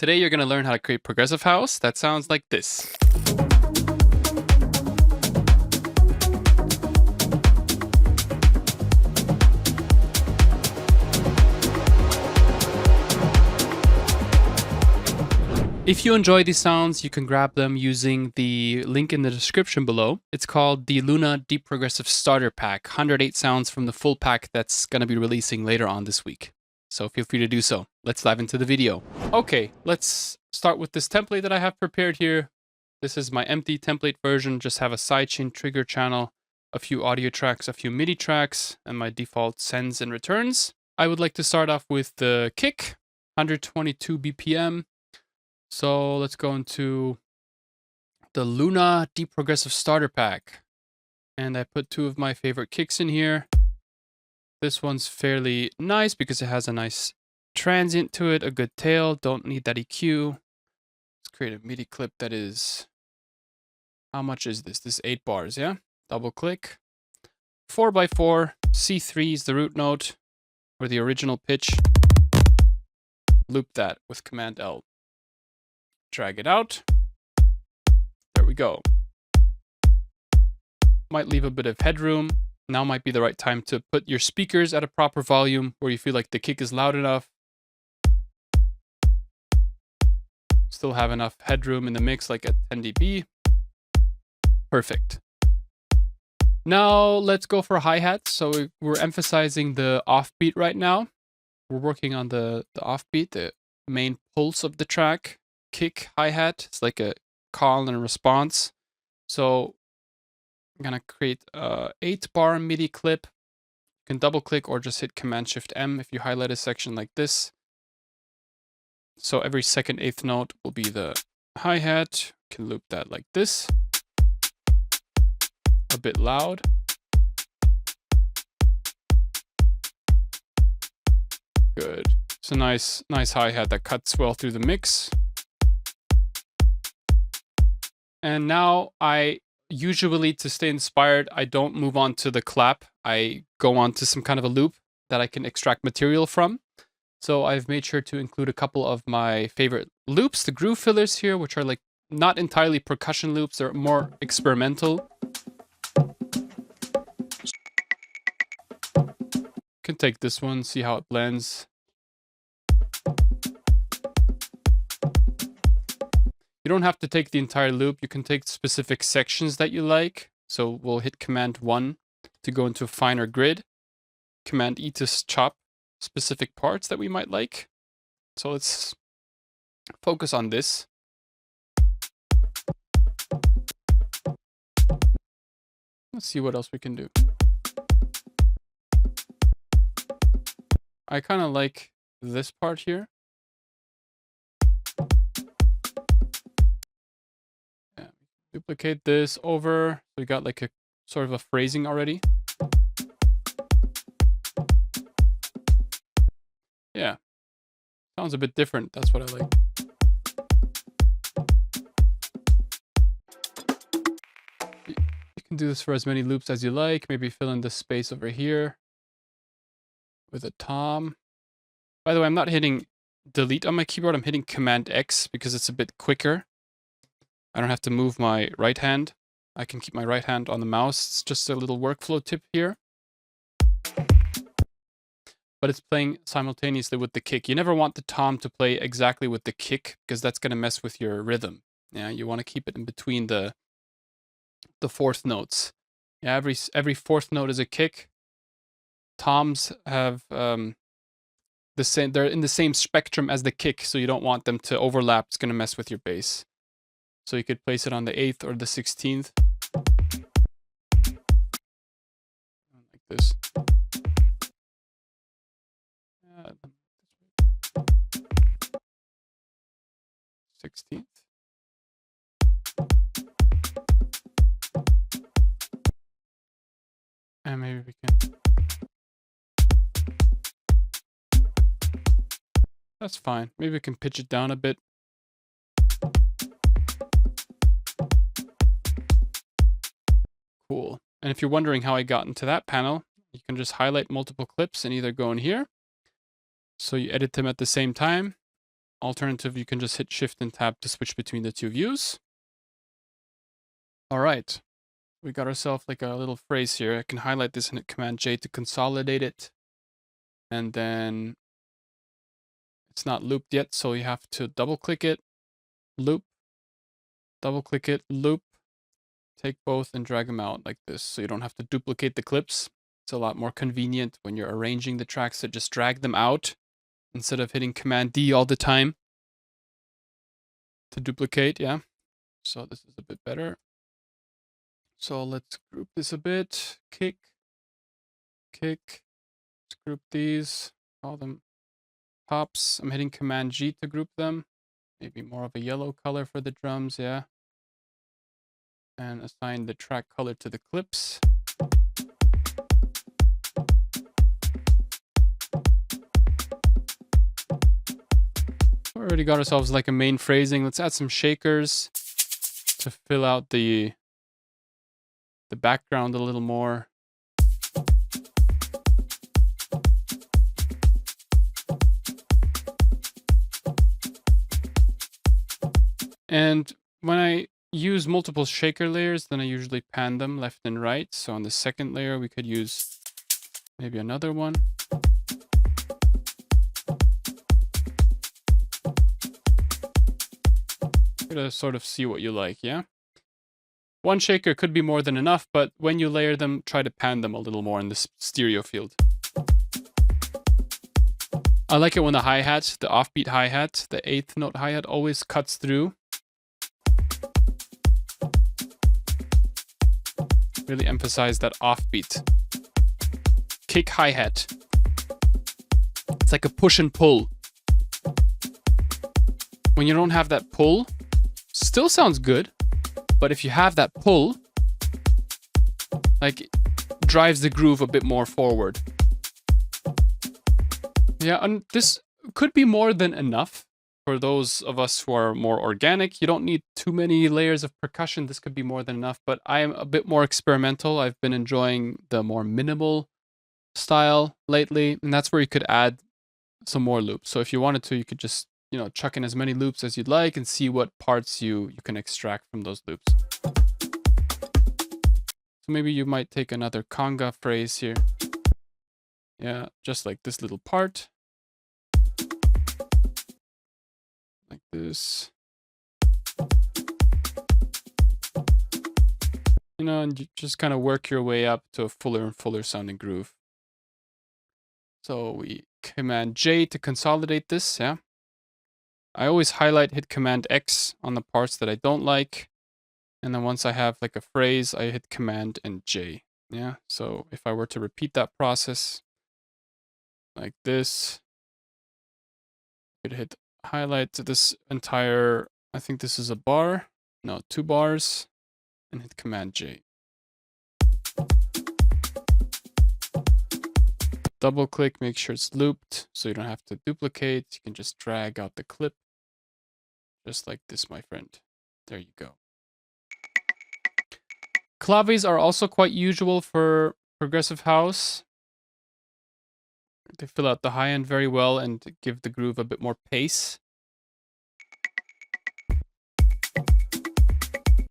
Today you're going to learn how to create progressive house that sounds like this. If you enjoy these sounds, you can grab them using the link in the description below. It's called the Luna Deep Progressive Starter Pack, 108 sounds from the full pack that's going to be releasing later on this week. So feel free to do so. Let's dive into the video. Okay, let's start with this template that I have prepared here. This is my empty template version. Just have a sidechain trigger channel, a few audio tracks, a few MIDI tracks, and my default sends and returns. I would like to start off with the kick, 122 BPM. So let's go into the Luna Deep Progressive Starter Pack. And I put two of my favorite kicks in here. This one's fairly nice because it has a nice transient to it, a good tail, don't need that EQ. Let's create a MIDI clip that is, how much is this? This is 8 bars, yeah? Double click. 4x4, C3 is the root note, or the original pitch. Loop that with Command L. Drag it out. There we go. Might leave a bit of headroom. Now might be the right time to put your speakers at a proper volume where you feel like the kick is loud enough. Still have enough headroom in the mix, like at 10 dB. Perfect. Now let's go for hi-hats. So we're emphasizing the offbeat right now. We're working on the offbeat, the main pulse of the track. Kick hi-hat, it's like a call and a response. So I'm gonna create a 8-bar MIDI clip. You can double click or just hit Command-Shift-M if you highlight a section like this. So every second eighth note will be the hi-hat. You can loop that like this. A bit loud. Good. It's a nice hi-hat that cuts well through the mix. And now I usually, to stay inspired, I don't move on to the clap. I go on to some kind of a loop that I can extract material from. So I've made sure to include a couple of my favorite loops, the groove fillers here, which are like not entirely percussion loops, they're more experimental. Can take this one, see how it blends. You don't have to take the entire loop. You can take specific sections that you like. So we'll hit Command 1 to go into a finer grid. Command E to chop specific parts that we might like. So let's focus on this. Let's see what else we can do. I kind of like this part here. Duplicate this over. So we got like a sort of a phrasing already. Yeah. Sounds a bit different. That's what I like. You can do this for as many loops as you like. Maybe fill in the space over here with a tom. By the way, I'm not hitting delete on my keyboard. I'm hitting Command X because it's a bit quicker. I don't have to move my right hand. I can keep my right hand on the mouse. It's just a little workflow tip here. But it's playing simultaneously with the kick. You never want the tom to play exactly with the kick because that's going to mess with your rhythm. Yeah, you want to keep it in between the fourth notes. Yeah, every fourth note is a kick. Toms have the same. They're in the same spectrum as the kick, so you don't want them to overlap. It's going to mess with your bass. So you could place it on the 8th or the 16th. Like this. 16th. And maybe we can... That's fine. Maybe we can pitch it down a bit. Cool. And if you're wondering how I got into that panel, you can just highlight multiple clips and either go in here. So you edit them at the same time, Alternative, you can just hit Shift and Tab to switch between the two views. All right. We got ourselves like a little phrase here. I can highlight this and hit Command J to consolidate it. And then it's not looped yet, so you have to double click it, loop, double click it, loop, take both and drag them out like this. So you don't have to duplicate the clips. It's a lot more convenient when you're arranging the tracks to just drag them out instead of hitting Command D all the time to duplicate, yeah. So this is a bit better. So let's group this a bit. Kick. Let's group these, call them pops. I'm hitting Command G to group them. Maybe more of a yellow color for the drums, yeah. And assign the track color to the clips. We already got ourselves like a main phrasing. Let's add some shakers to fill out the background a little more. And when I use multiple shaker layers, then I usually pan them left and right. So on the second layer, we could use maybe another one. To sort of see what you like, yeah? One shaker could be more than enough, but when you layer them, try to pan them a little more in the stereo field. I like it when the hi-hat, the offbeat hi-hat, the 8th note hi-hat always cuts through. Really emphasize that offbeat. Kick hi-hat. It's like a push and pull. When you don't have that pull, still sounds good, but if you have that pull, like, drives the groove a bit more forward. Yeah, and this could be more than enough for those of us who are more organic. You don't need too many layers of percussion. This could be more than enough, but I am a bit more experimental. I've been enjoying the more minimal style lately, and that's where you could add some more loops. So if you wanted to, you could just, you know, chuck in as many loops as you'd like and see what parts you can extract from those loops. So maybe you might take another conga phrase here. Yeah, just like this little part. Like this. You know, and you just kind of work your way up to a fuller and fuller sounding groove. So we Command J to consolidate this, yeah. I always hit Command X on the parts that I don't like. And then once I have like a phrase, I hit Command and J. Yeah, so if I were to repeat that process like this, I could hit highlight to this entire, I think this is a bar. No, 2 bars, and hit Command J. Double click, make sure it's looped so you don't have to duplicate. You can just drag out the clip. Just like this, my friend. There you go. Claves are also quite usual for progressive house. They fill out the high end very well and give the groove a bit more pace.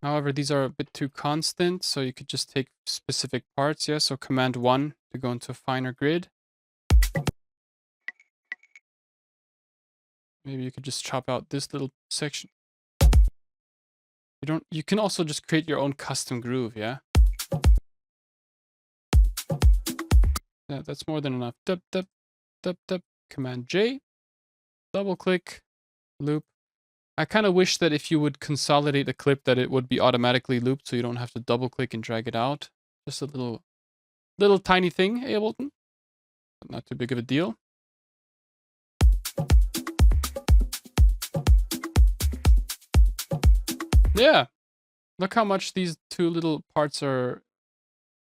However, these are a bit too constant, so you could just take specific parts, yeah? So Command 1 to go into a finer grid. Maybe you could just chop out this little section. You can also just create your own custom groove, yeah? Yeah, that's more than enough. Dup, dup, dup, dup. Command J. Double click. Loop. I kind of wish that if you would consolidate a clip that it would be automatically looped so you don't have to double click and drag it out. Just a little tiny thing, Ableton. But not too big of a deal. Yeah, look how much these 2 little parts are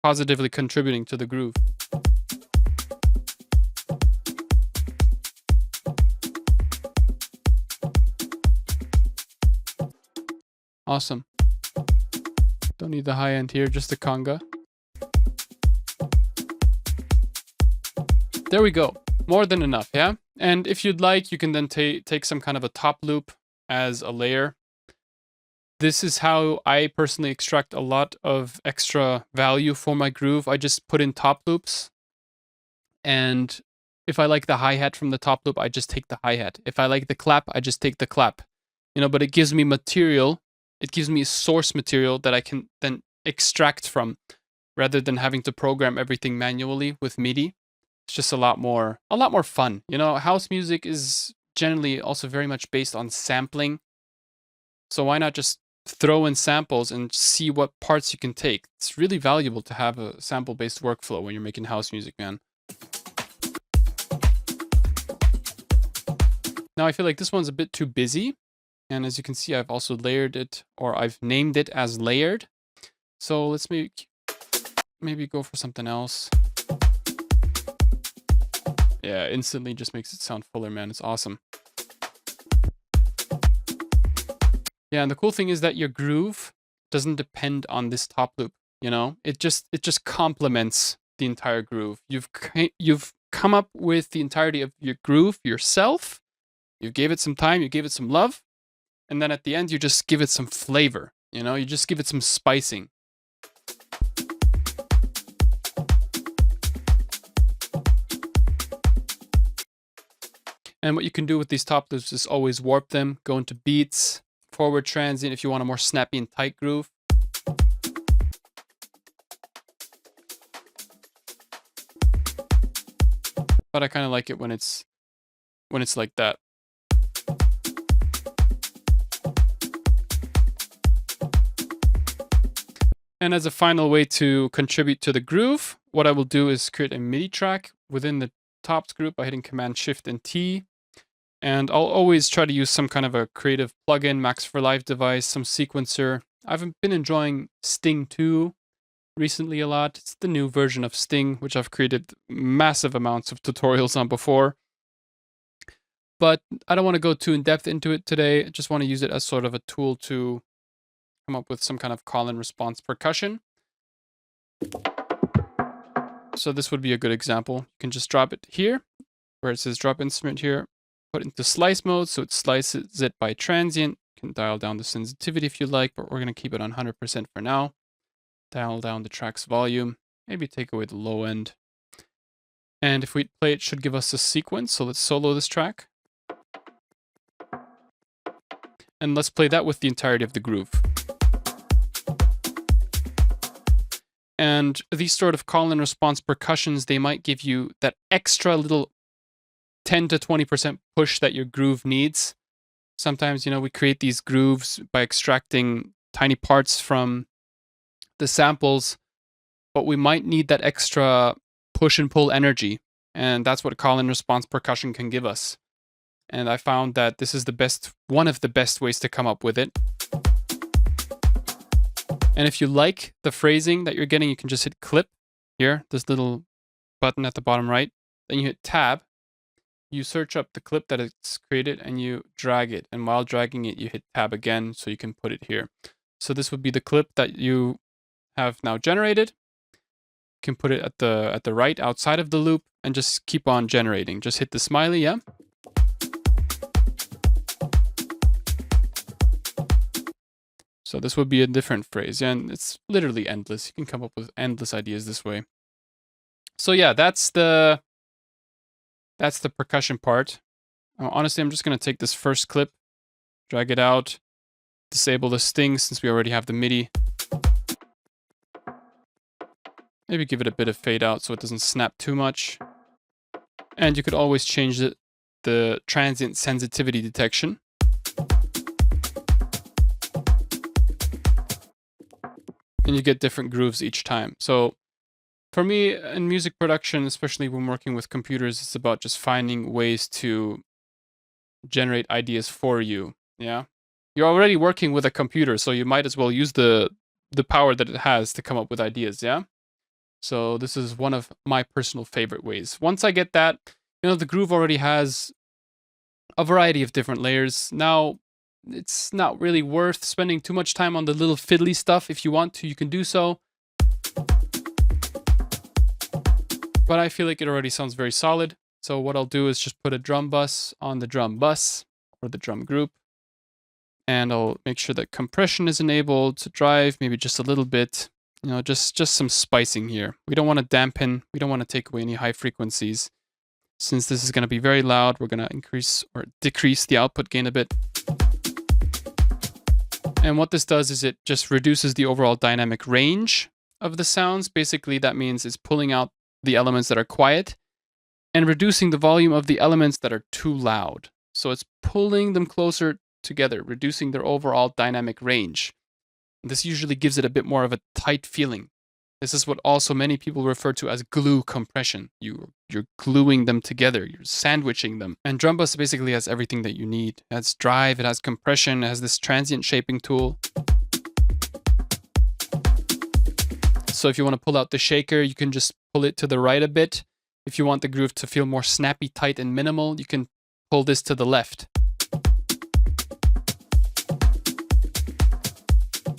positively contributing to the groove. Awesome. Don't need the high end here, just the conga. There we go. More than enough, yeah? And if you'd like, you can then take some kind of a top loop as a layer. This is how I personally extract a lot of extra value for my groove. I just put in top loops. And if I like the hi-hat from the top loop, I just take the hi-hat. If I like the clap, I just take the clap. But it gives me material. It gives me source material that I can then extract from rather than having to program everything manually with MIDI. It's just a lot more fun. House music is generally also very much based on sampling. So why not just throw in samples and see what parts you can take? It's really valuable to have a sample-based workflow when you're making house music, man. Now I feel like this one's a bit too busy. And as you can see, I've also layered it, or I've named it as layered. So let's maybe go for something else. Yeah, instantly just makes it sound fuller, man. It's awesome. Yeah, and the cool thing is that your groove doesn't depend on this top loop, It just complements the entire groove. You've come up with the entirety of your groove yourself. You gave it some time, you gave it some love, and then at the end you just give it some flavor, You just give it some spicing. And what you can do with these top loops is always warp them, go into beats, forward transient if you want a more snappy and tight groove. But I kind of like it when it's like that. And as a final way to contribute to the groove, what I will do is create a MIDI track within the tops group by hitting Command Shift and T. And I'll always try to use some kind of a creative plugin, Max for Live device, some sequencer. I've been enjoying Sting 2 recently a lot. It's the new version of Sting, which I've created massive amounts of tutorials on before. But I don't want to go too in depth into it today. I just want to use it as sort of a tool to come up with some kind of call and response percussion. So this would be a good example. You can just drop it here, where it says drop instrument here. Put it into slice mode, so it slices it by transient. You can dial down the sensitivity if you like, but we're going to keep it on 100% for now. Dial down the track's volume, maybe take away the low end. And if we play it, should give us a sequence, so let's solo this track. And let's play that with the entirety of the groove. And these sort of call and response percussions, they might give you that extra little 10 to 20% push that your groove needs. Sometimes, we create these grooves by extracting tiny parts from the samples, but we might need that extra push and pull energy. And that's what call and response percussion can give us. And I found that this is one of the best ways to come up with it. And if you like the phrasing that you're getting, you can just hit clip here, this little button at the bottom right. Then you hit tab. You search up the clip that it's created and you drag it. And while dragging it, you hit tab again so you can put it here. So this would be the clip that you have now generated. You can put it at the right outside of the loop and just keep on generating. Just hit the smiley, yeah? So this would be a different phrase, and it's literally endless. You can come up with endless ideas this way. So yeah, that's the percussion part. Honestly, I'm just going to take this first clip, drag it out, disable the sting since we already have the MIDI. Maybe give it a bit of fade out so it doesn't snap too much. And you could always change the transient sensitivity detection. And you get different grooves each time. So for me, in music production, especially when working with computers, it's about just finding ways to generate ideas for you. Yeah, you're already working with a computer, so you might as well use the power that it has to come up with ideas. Yeah. So this is one of my personal favorite ways. Once I get that, the groove already has a variety of different layers. Now, it's not really worth spending too much time on the little fiddly stuff. If you want to, you can do so. But I feel like it already sounds very solid. So what I'll do is just put a drum bus on the drum bus or the drum group. And I'll make sure that compression is enabled to drive, maybe just a little bit, you know, just some spicing here. We don't want to dampen, we don't want to take away any high frequencies. Since this is going to be very loud, we're going to increase or decrease the output gain a bit. And what this does is it just reduces the overall dynamic range of the sounds. Basically, that means it's pulling out the elements that are quiet and reducing the volume of the elements that are too loud. So it's pulling them closer together, reducing their overall dynamic range. This usually gives it a bit more of a tight feeling. This is what also many people refer to as glue compression. You're gluing them together, you're sandwiching them. And drum bus basically has everything that you need. It has drive, it has compression, it has this transient shaping tool. So if you want to pull out the shaker, you can just pull it to the right a bit. If you want the groove to feel more snappy, tight, and minimal, you can pull this to the left.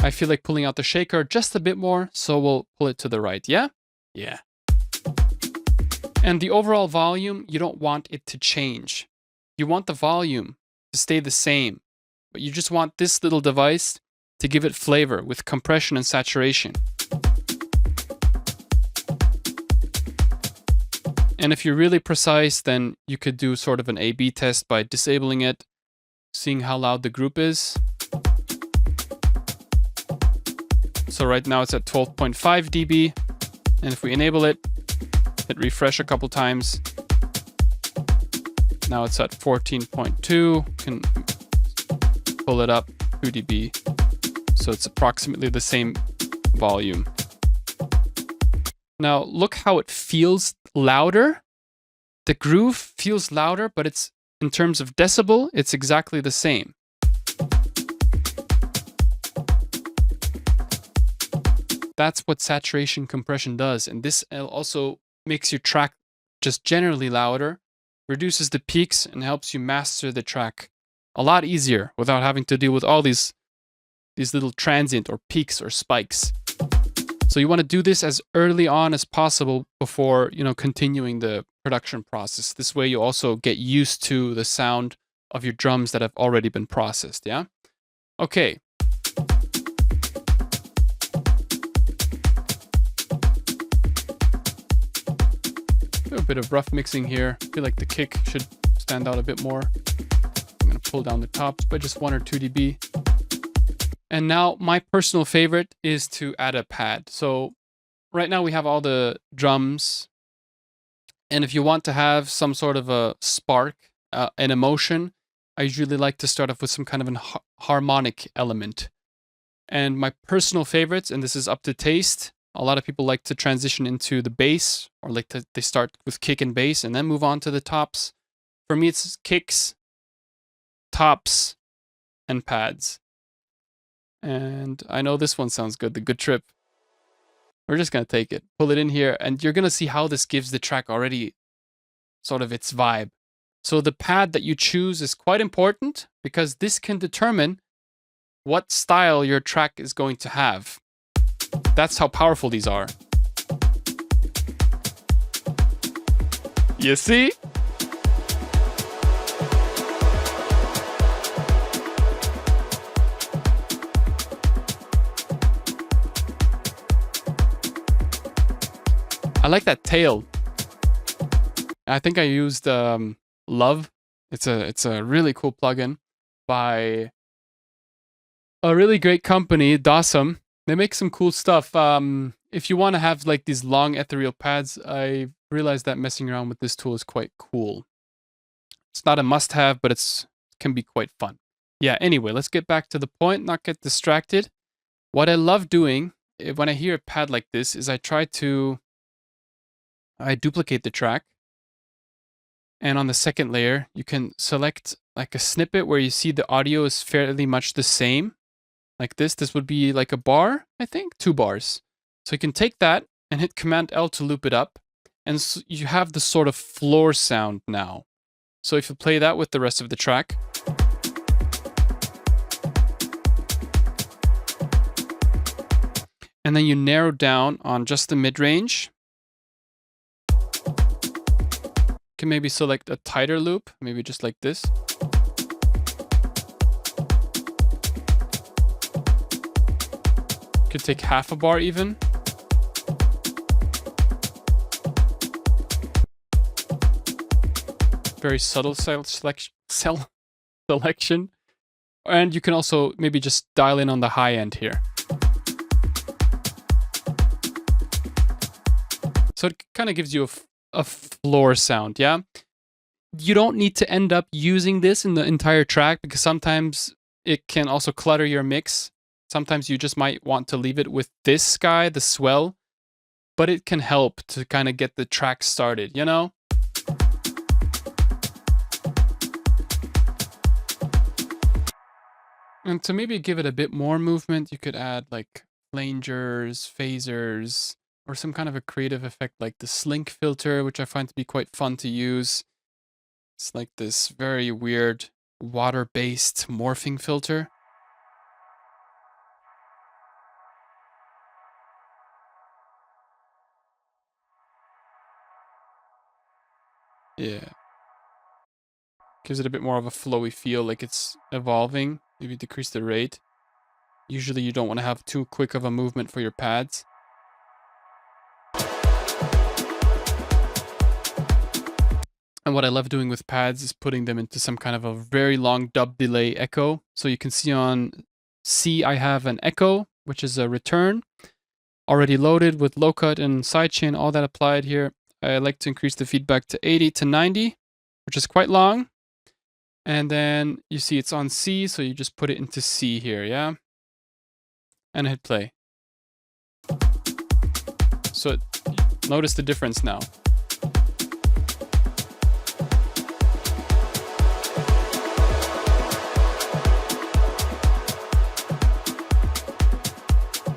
I feel like pulling out the shaker just a bit more, so we'll pull it to the right, yeah? Yeah. And the overall volume, you don't want it to change. You want the volume to stay the same, but you just want this little device to give it flavor with compression and saturation. And if you're really precise, then you could do sort of an A/B test by disabling it, seeing how loud the group is. So right now it's at 12.5 dB, and if we enable it, hit refresh a couple times. Now it's at 14.2, can pull it up 2 dB. So it's approximately the same volume. Now look how it feels louder. The groove feels louder, but it's in terms of decibel, it's exactly the same. That's what saturation compression does. And this also makes your track just generally louder, reduces the peaks, and helps you master the track a lot easier without having to deal with all these little transient or peaks or spikes. So you want to do this as early on as possible before, you know, continuing the production process. This way you also get used to the sound of your drums that have already been processed, yeah? Okay. Do a bit of rough mixing here. I feel like the kick should stand out a bit more. I'm going to pull down the tops by just 1 or 2 dB. And now my personal favorite is to add a pad. So right now we have all the drums. And if you want to have some sort of a spark, an emotion, I usually like to start off with some kind of an harmonic element. And my personal favorites, and this is up to taste, a lot of people like to transition into the bass, or they start with kick and bass and then move on to the tops. For me, it's kicks, tops, and pads. And I know this one sounds good, the Good Trip. We're just going to take it, pull it in here, and you're going to see how this gives the track already sort of its vibe. So the pad that you choose is quite important because this can determine what style your track is going to have. That's how powerful these are. You see? I like that tail. I think I used Love. It's a really cool plugin by a really great company, Dawsome. They make some cool stuff. If you want to have like these long ethereal pads, I realized that messing around with this tool is quite cool. It's not a must-have, but it can be quite fun. Yeah, anyway, let's get back to the point, not get distracted. What I love doing when I hear a pad like this is I duplicate the track. And on the second layer, you can select like a snippet where you see the audio is fairly much the same. Like this would be like a bar, I think, 2 bars. So you can take that and hit Command L to loop it up. And so you have the sort of floor sound now. So if you play that with the rest of the track. And then you narrow down on just the mid-range. can maybe select a tighter loop, maybe just like this. Could take half a bar even. Very subtle selection. And you can also maybe just dial in on the high end here. So it kind of gives you a floor sound, yeah? You don't need to end up using this in the entire track because sometimes it can also clutter your mix. Sometimes you just might want to leave it with this guy, the swell, but it can help to kind of get the track started, you know? And to maybe give it a bit more movement, you could add like flangers, phasers, or some kind of a creative effect like the slink filter, which I find to be quite fun to use. It's like this very weird water-based morphing filter. Yeah. Gives it a bit more of a flowy feel, like it's evolving. Maybe decrease the rate. Usually you don't want to have too quick of a movement for your pads. And what I love doing with pads is putting them into some kind of a very long dub delay echo. So you can see on C I have an echo, which is a return. Already loaded with low cut and sidechain, all that applied here. I like to increase the feedback to 80 to 90, which is quite long. And then you see it's on C, so you just put it into C here, yeah? And hit play. So notice the difference now.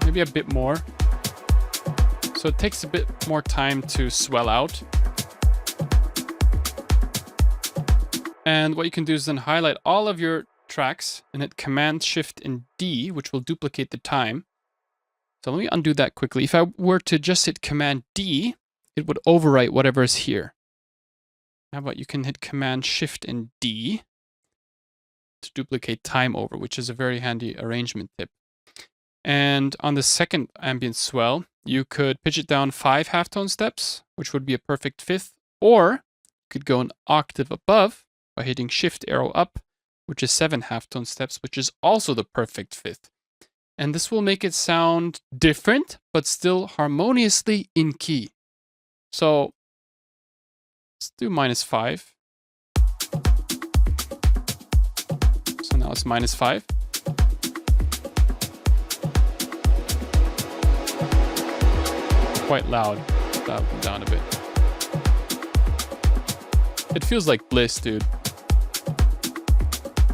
Maybe a bit more. So it takes a bit more time to swell out. And what you can do is then highlight all of your tracks and hit Command Shift and D, which will duplicate the time. So let me undo that quickly. If I were to just hit Command D, it would overwrite whatever is here. How about you can hit Command Shift and D to duplicate time over, which is a very handy arrangement tip. And on the second ambient swell, you could pitch it down 5 halftone steps, which would be a perfect fifth, or you could go an octave above by hitting Shift arrow up, which is 7 halftone steps, which is also the perfect fifth. And this will make it sound different, but still harmoniously in key. So let's do -5. So now it's -5. Quite loud. Dial them down a bit. It feels like bliss, dude.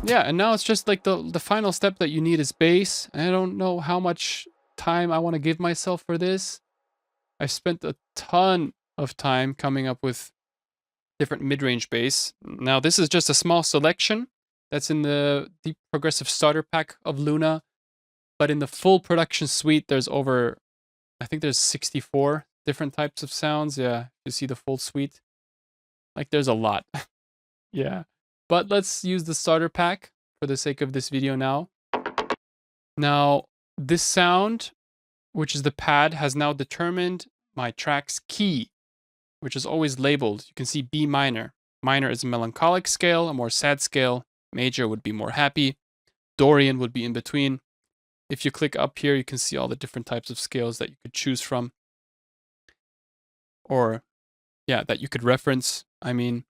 Yeah, and now it's just like the final step that you need is bass. I don't know how much time I want to give myself for this. I've spent a ton of time coming up with different mid-range bass. Now this is just a small selection that's in the Deep Progressive Starter Pack of Luna. But in the full production suite, there's over, I think there's 64 different types of sounds. Yeah, you see the full suite. Like there's a lot. Yeah. But let's use the starter pack for the sake of this video now. Now, this sound, which is the pad, has now determined my track's key, which is always labeled. You can see B minor. Minor is a melancholic scale, a more sad scale. Major would be more happy. Dorian would be in between. If you click up here, you can see all the different types of scales that you could choose from. Or, yeah, that you could reference, I mean.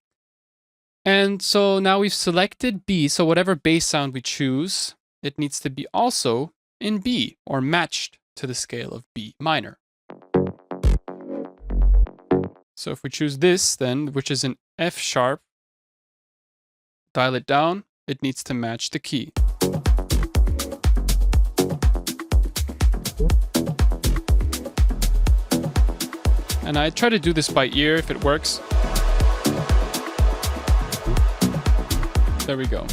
And so now we've selected B, so whatever bass sound we choose, it needs to be also in B, or matched to the scale of B minor. So if we choose this then, which is an F sharp, dial it down, it needs to match the key. And I try to do this by ear if it works. There we go.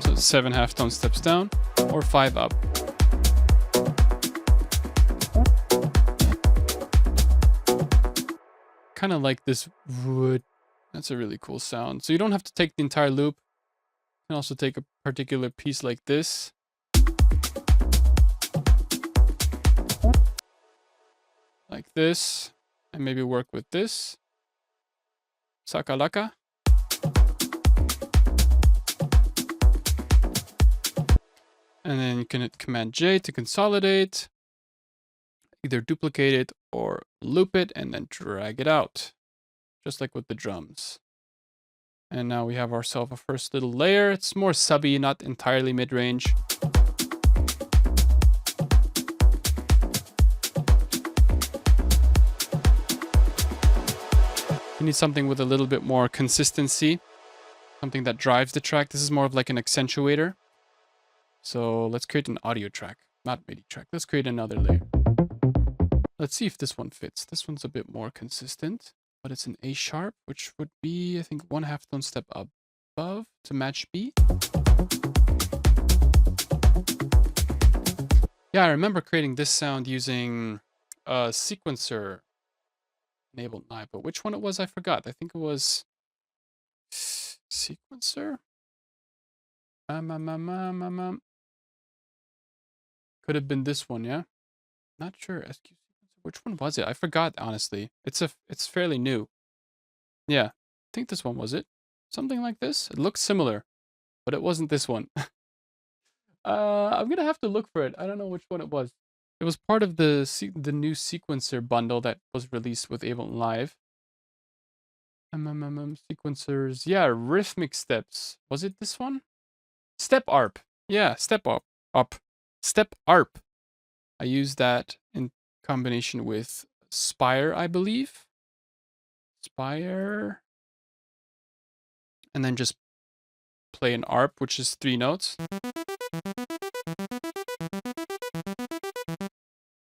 So 7 halftone steps down or 5 up. Kind of like this wood. That's a really cool sound. So you don't have to take the entire loop. You can also take a particular piece like this. Like this. And maybe work with this. Sakalaka. And then you can hit Command J to consolidate. Either duplicate it or loop it and then drag it out. Just like with the drums. And now we have ourselves a first little layer. It's more subby, not entirely mid-range. You need something with a little bit more consistency. Something that drives the track. This is more of like an accentuator. So let's create an audio track, not MIDI track. Let's create another layer. Let's see if this one fits. This one's a bit more consistent, but it's an A sharp, which would be, I think, 1/2 tone step above to match B. Yeah, I remember creating this sound using a sequencer enabled live, but which one it was, I forgot. I think it was sequencer. Could have been this one, yeah. Not sure. SQ sequencer. Which one was it? I forgot, honestly. It's fairly new. Yeah, I think this one was it. Something like this. It looks similar, but it wasn't this one. I'm gonna have to look for it. I don't know which one it was. It was part of the new sequencer bundle that was released with Ableton Live. Sequencers. Yeah, rhythmic steps. Was it this one? Step ARP. Yeah, step up. Step ARP. I used that in combination with Spire, I believe. Spire. And then just play an ARP, which is 3 notes.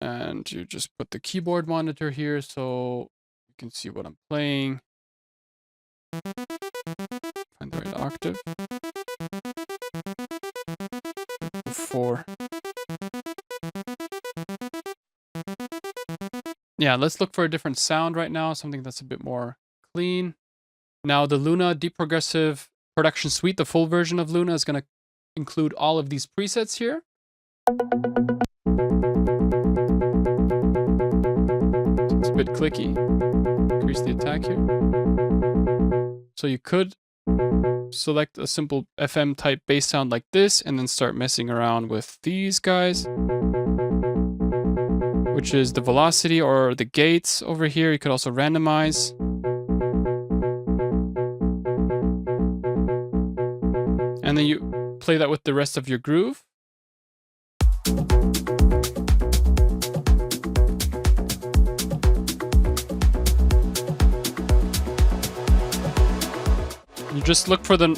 And you just put the keyboard monitor here so you can see what I'm playing. Find the right octave. 4. Yeah, let's look for a different sound right now, something that's a bit more clean. Now the Luna Deep Progressive Production Suite, the full version of Luna, is going to include all of these presets here. It's a bit clicky. Increase the attack here. So you could select a simple FM type bass sound like this and then start messing around with these guys, which is the velocity or the gates over here. You could also randomize. And then you play that with the rest of your groove. You just look for the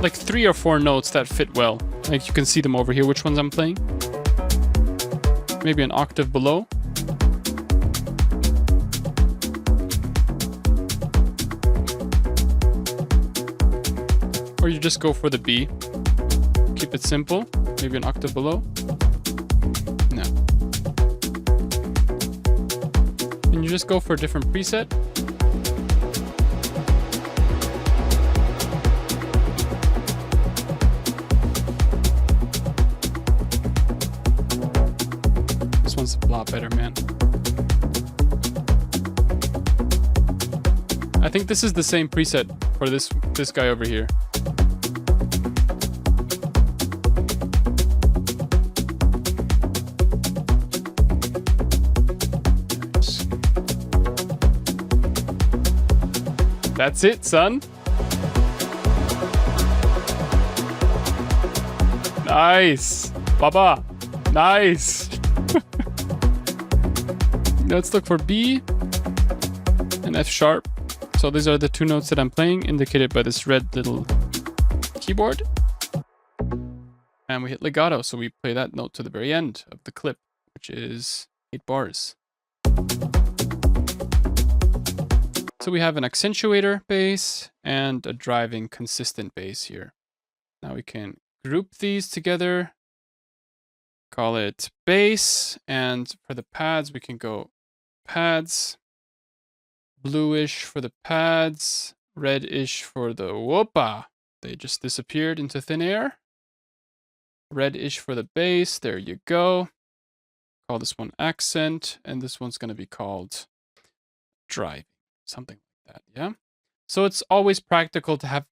like 3 or 4 notes that fit well. Like you can see them over here, which ones I'm playing. Maybe an octave below. Or you just go for the B. Keep it simple. Maybe an octave below. No. And you just go for a different preset. This one's a lot better, man. I think this is the same preset for this guy over here. That's it, son. Nice. Baba. Nice. Let's look for B and F sharp. So these are the 2 notes that I'm playing, indicated by this red little keyboard. And we hit legato, so we play that note to the very end of the clip, which is 8 bars. So we have an accentuator bass and a driving consistent bass here. Now we can group these together, call it bass, and for the pads we can go pads, bluish for the pads, reddish for the whoopa. They just disappeared into thin air. Reddish for the bass. There you go. Call this one accent, and this one's going to be called drive. Something like that, yeah? So it's always practical to have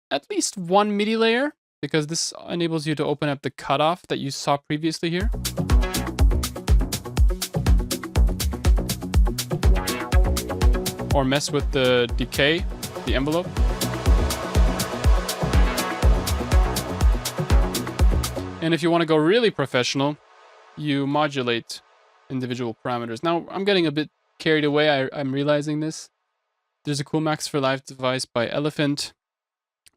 at least one MIDI layer, because this enables you to open up the cutoff that you saw previously here. Or mess with the decay, the envelope. And if you want to go really professional, you modulate individual parameters. Now, I'm getting a bit carried away. I'm realizing this. There's a Cool Max for Live device by Elephant,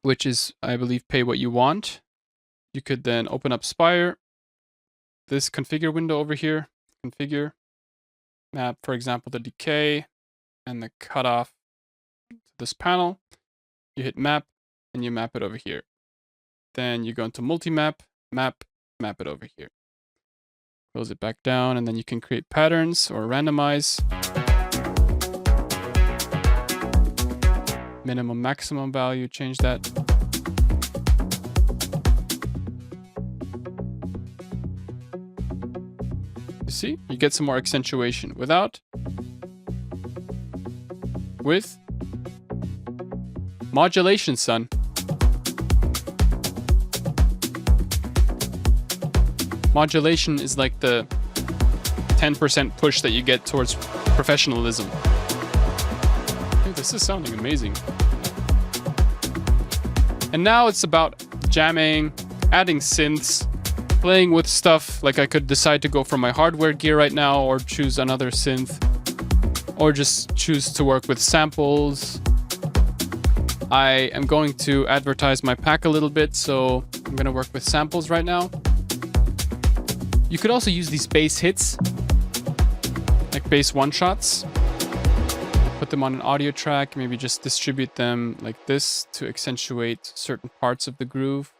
which is, I believe, pay what you want. You could then open up Spire, this configure window over here, configure, map, for example, the decay and the cutoff to this panel. You hit map and you map it over here. Then you go into multi-map, map it over here. Close it back down, and then you can create patterns or randomize. Minimum, maximum value, change that. You see, you get some more accentuation without. With modulation, son. Modulation is like the 10% push that you get towards professionalism. Hey, this is sounding amazing. And now it's about jamming, adding synths, playing with stuff. Like I could decide to go for my hardware gear right now, or choose another synth, or just choose to work with samples. I am going to advertise my pack a little bit, so I'm going to work with samples right now. You could also use these bass hits, like bass one-shots. Put them on an audio track, maybe just distribute them like this to accentuate certain parts of the groove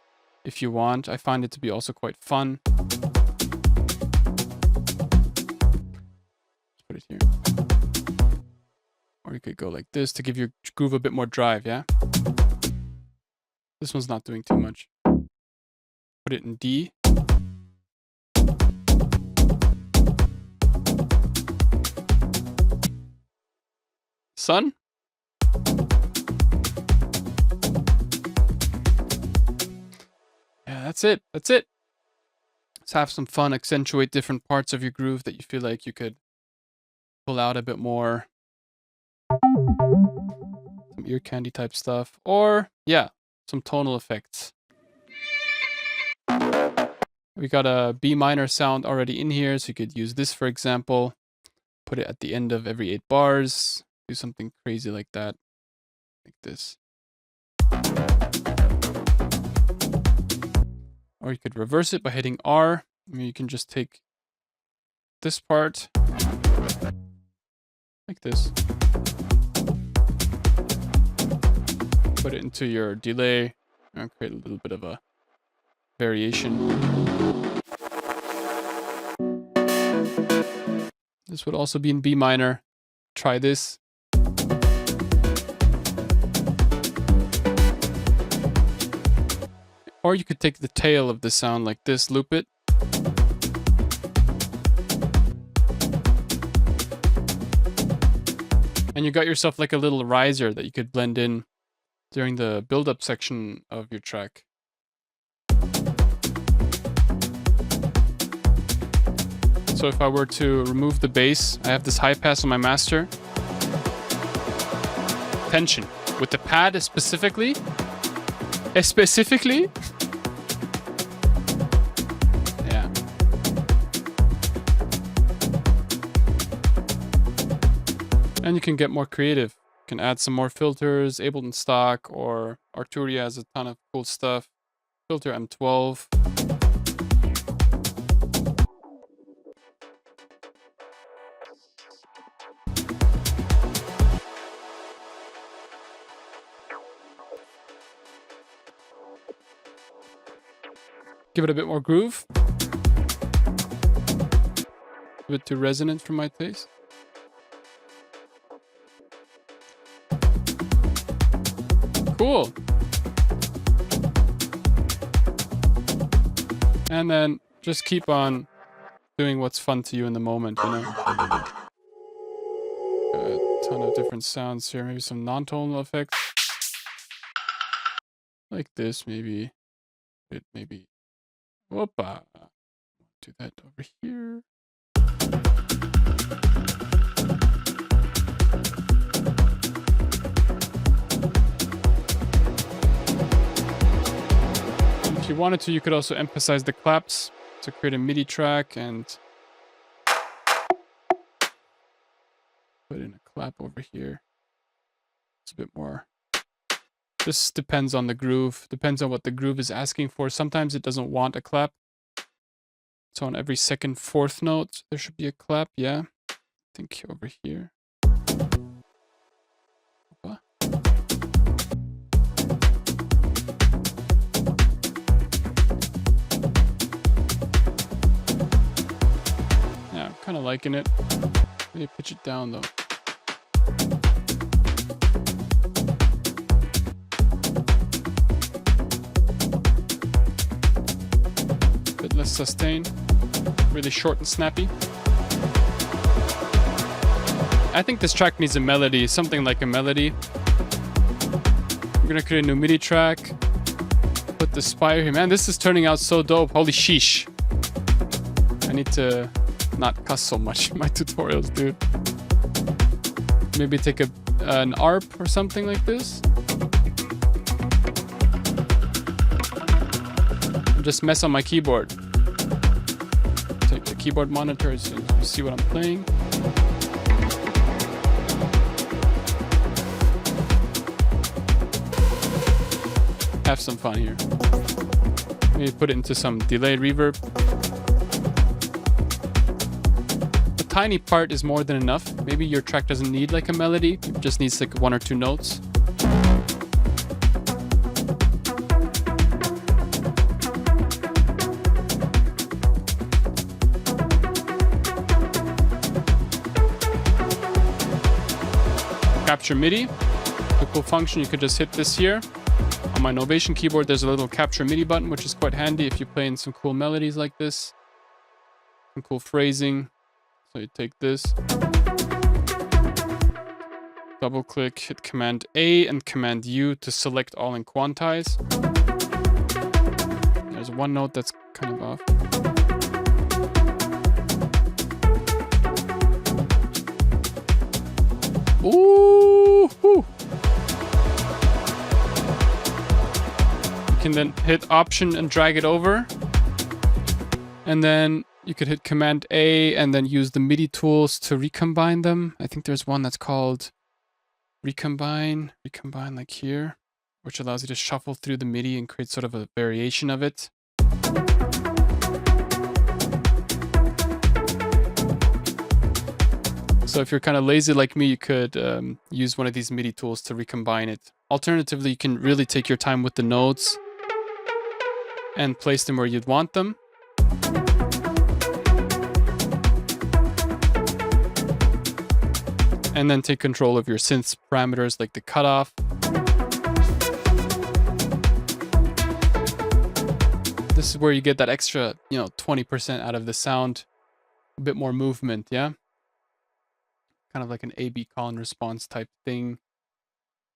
if you want. I find it to be also quite fun. Put it here. Or you could go like this to give your groove a bit more drive, yeah? This one's not doing too much. Put it in D. Son? Yeah, that's it. That's it. Let's have some fun, accentuate different parts of your groove that you feel like you could pull out a bit more. Some ear candy type stuff. Or, yeah, some tonal effects. We got a B minor sound already in here, so you could use this, for example. Put it at the end of every 8 bars. Do something crazy like that. Like this. Or you could reverse it by hitting R. I mean, you can just take this part. Like this. Put it into your delay. And create a little bit of a variation. This would also be in B minor. Try this. Or you could take the tail of the sound like this, loop it. And you got yourself like a little riser that you could blend in during the build-up section of your track. So if I were to remove the bass, I have this high pass on my master. Tension. With the pad specifically. Yeah. And you can get more creative. You can add some more filters, Ableton stock, or Arturia has a ton of cool stuff. Filter M12. Give it a bit more groove. A bit too resonant for my taste. Cool. And then just keep on doing what's fun to you in the moment, you know. A ton of different sounds here. Maybe some non-tonal effects. Like this, maybe. Maybe. Whoopa. Do that over here. If you wanted to, you could also emphasize the claps to create a MIDI track and put in a clap over here. It's a bit more. This depends on the groove. Depends on what the groove is asking for. Sometimes it doesn't want a clap. So on every second, fourth note, there should be a clap. Yeah. I think over here. Opa. Yeah, I'm kind of liking it. Maybe pitch it down though. Bit less sustain. Really short and snappy. I think this track needs a melody, something like a melody. I'm gonna create a new MIDI track. Put the spire here. Man, this is turning out so dope. Holy sheesh. I need to not cuss so much in my tutorials, dude. Maybe take an ARP or something like this. And just mess on my keyboard. Take the keyboard monitor so you see what I'm playing. Have some fun here. Maybe put it into some delay reverb. A tiny part is more than enough. Maybe your track doesn't need like a melody. It just needs like 1 or 2 notes. Capture MIDI. The cool function, you could just hit this here. On my Novation keyboard, there's a little capture MIDI button, which is quite handy if you're playing some cool melodies like this. Some cool phrasing. So you take this. Double click, hit Command A and Command U to select all and quantize. There's one note that's kind of off. Ooh! You can then hit Option and drag it over. And then you could hit Command A and then use the MIDI tools to recombine them. I think there's one that's called Recombine like here, which allows you to shuffle through the MIDI and create sort of a variation of it. So if you're kind of lazy like me, you could use one of these MIDI tools to recombine it. Alternatively, you can really take your time with the notes and place them where you'd want them. And then take control of your synth parameters like the cutoff. This is where you get that extra, 20% out of the sound. A bit more movement, yeah? Kind of like an A/B call and response type thing.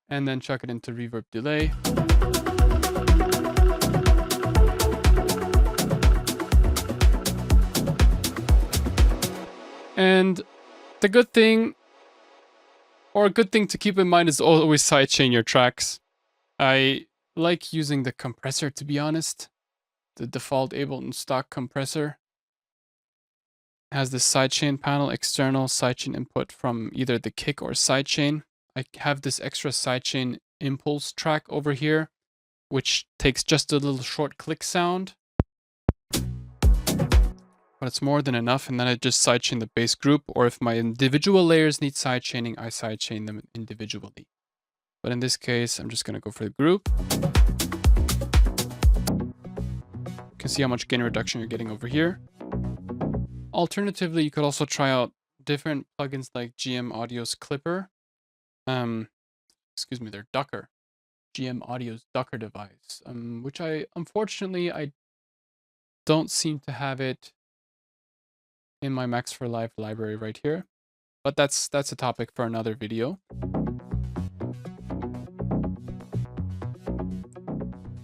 And then chuck it into reverb delay. And the good thing, or a good thing to keep in mind, is always sidechain your tracks. I like using the compressor, to be honest. The default Ableton stock compressor has this sidechain panel, external sidechain input from either the kick or sidechain. I have this extra sidechain impulse track over here, which takes just a little short click sound. But it's more than enough, and then I just sidechain the bass group, or if my individual layers need sidechaining, I sidechain them individually. But in this case, I'm just going to go for the group. You can see how much gain reduction you're getting over here. Alternatively, you could also try out different plugins like GM Audio's Clipper. Their Ducker. GM Audio's Docker device, which unfortunately I don't seem to have it in my Max for Live library right here, but that's a topic for another video.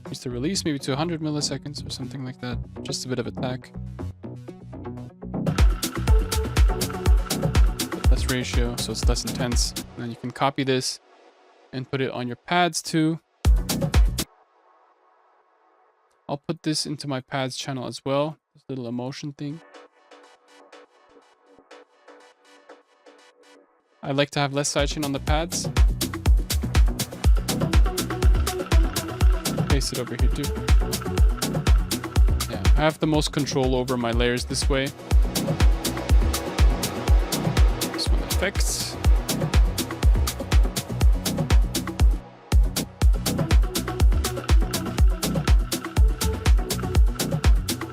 Used to release maybe to 100 milliseconds or something like that, just a bit of attack. Less ratio, so it's less intense. And then you can copy this and put it on your pads too. I'll put this into my pads channel as well, this little emotion thing. I like to have less sidechain on the pads. Paste it over here too. Yeah, I have the most control over my layers this way. This one, effects.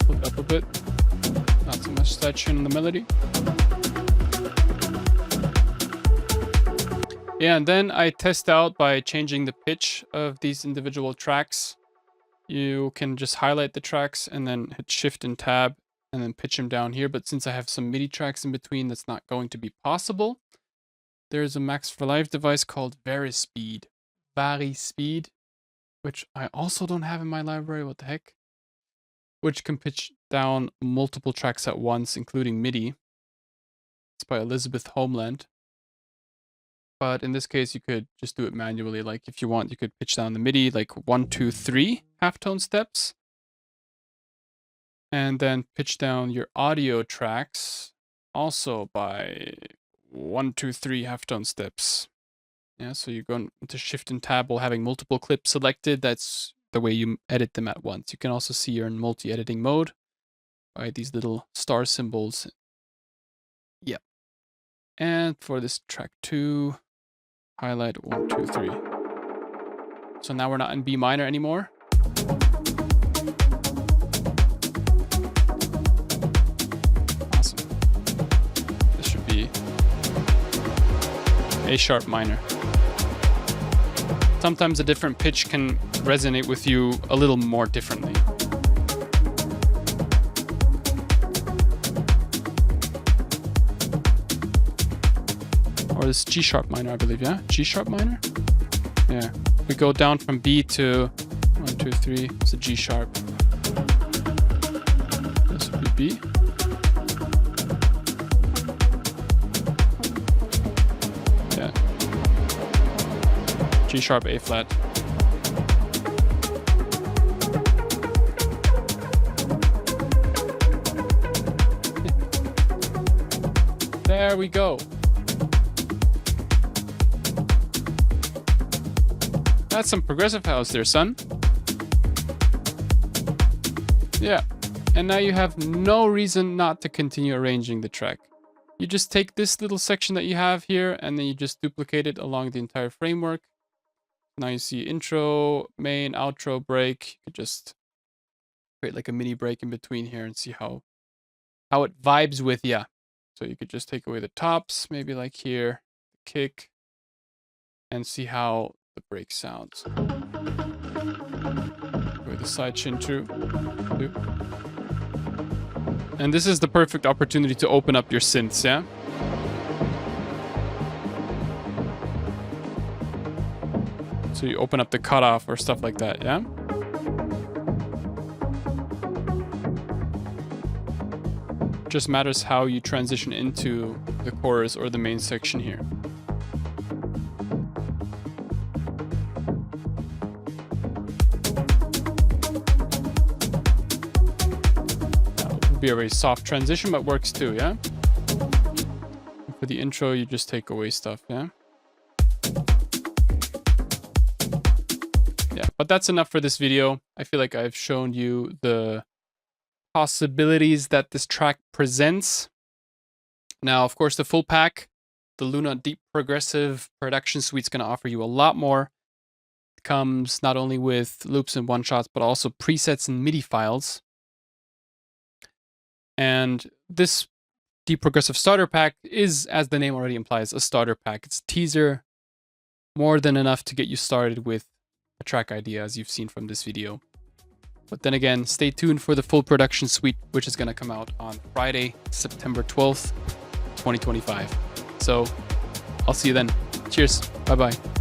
Pull it up a bit. Not so much sidechain on the melody. Yeah, and then I test out by changing the pitch of these individual tracks. You can just highlight the tracks and then hit Shift and Tab and then pitch them down here. But since I have some MIDI tracks in between, that's not going to be possible. There's a Max for Live device called Varispeed, which I also don't have in my library. What the heck? Which can pitch down multiple tracks at once, including MIDI. It's by Elizabeth Homeland. But in this case, you could just do it manually. Like if you want, you could pitch down the MIDI like 1, 2, 3 halftone steps. And then pitch down your audio tracks also by 1, 2, 3 halftone steps. Yeah, so you go into Shift and Tab while having multiple clips selected. That's the way you edit them at once. You can also see you're in multi-editing mode by these little star symbols. Yeah. And for this track 2, highlight 1, 2, 3. So now we're not in B minor anymore. Awesome. This should be A sharp minor. Sometimes a different pitch can resonate with you a little more differently. Or this G sharp minor, I believe, yeah? G sharp minor? Yeah. We go down from B to 1, 2, 3. It's a G sharp. This would be B. Yeah. G sharp, A flat. There we go. That's some progressive house there, son. Yeah. And now you have no reason not to continue arranging the track. You just take this little section that you have here and then you just duplicate it along the entire framework. Now you see intro, main, outro, break. You could just create like a mini break in between here and see how it vibes with ya. So you could just take away the tops, maybe like here, kick, and see how the break sounds. With the sidechain too. And this is the perfect opportunity to open up your synths, yeah? So you open up the cutoff or stuff like that, yeah? Just matters how you transition into the chorus or the main section here. Be a very soft transition, but works too, yeah? And for the intro, you just take away stuff, yeah? Yeah, but that's enough for this video. I feel like I've shown you the possibilities that this track presents. Now, of course, the full pack, the Luna Deep Progressive Production Suite is going to offer you a lot more. It comes not only with loops and one-shots, but also presets and MIDI files. And this Deep Progressive Starter Pack is, as the name already implies, a starter pack. It's a teaser, more than enough to get you started with a track idea, as you've seen from this video. But then again, stay tuned for the full production suite, which is going to come out on Friday, September 12th, 2025. So I'll see you then. Cheers. Bye-bye.